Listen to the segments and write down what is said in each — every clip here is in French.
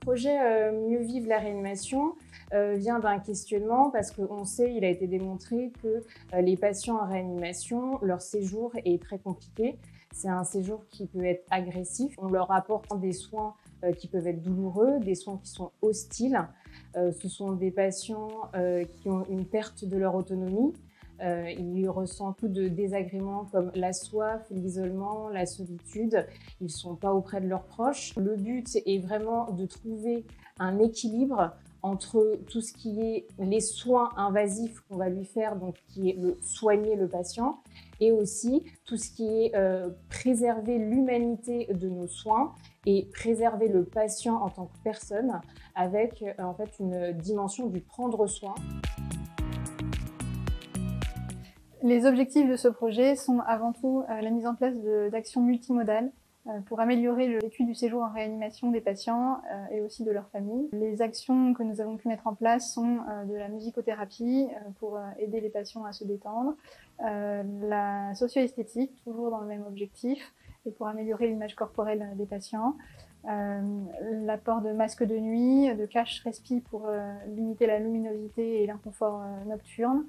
projet Mieux vivre la réanimation vient d'un questionnement parce qu'on sait, il a été démontré que les patients en réanimation, leur séjour est très compliqué. C'est un séjour qui peut être agressif. On leur apporte des soins qui peuvent être douloureux, des soins qui sont hostiles. Ce sont des patients qui ont une perte de leur autonomie. Ils ressentent beaucoup de désagréments comme la soif, l'isolement, la solitude. Ils ne sont pas auprès de leurs proches. Le but est vraiment de trouver un équilibre entre tout ce qui est les soins invasifs qu'on va lui faire, donc qui est soigner le patient, et aussi tout ce qui est préserver l'humanité de nos soins et préserver le patient en tant que personne avec en fait une dimension du prendre soin. Les objectifs de ce projet sont avant tout la mise en place d'actions multimodales pour améliorer le vécu du séjour en réanimation des patients et aussi de leurs familles. Les actions que nous avons pu mettre en place sont de la musicothérapie pour aider les patients à se détendre, la socio-esthétique, toujours dans le même objectif, et pour améliorer l'image corporelle des patients, l'apport de masques de nuit, de cache-respi pour limiter la luminosité et l'inconfort nocturne,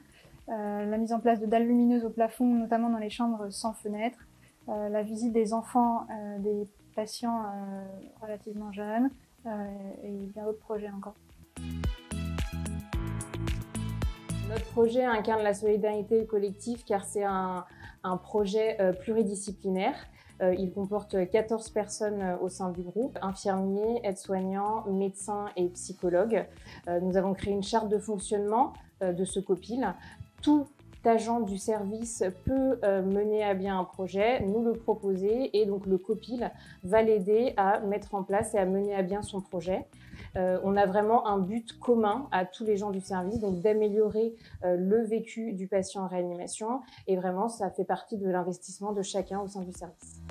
la mise en place de dalles lumineuses au plafond, notamment dans les chambres sans fenêtre, la visite des enfants, des patients relativement jeunes et bien d'autres projets encore. Notre projet incarne la solidarité collective car c'est un projet pluridisciplinaire. Il comporte 14 personnes au sein du groupe, infirmiers, aides-soignants, médecins et psychologues. Nous avons créé une charte de fonctionnement de ce COPIL. Tout agent du service peut mener à bien un projet, nous le proposer et donc le COPIL va l'aider à mettre en place et à mener à bien son projet. On a vraiment un but commun à tous les gens du service, donc d'améliorer le vécu du patient en réanimation et vraiment ça fait partie de l'investissement de chacun au sein du service.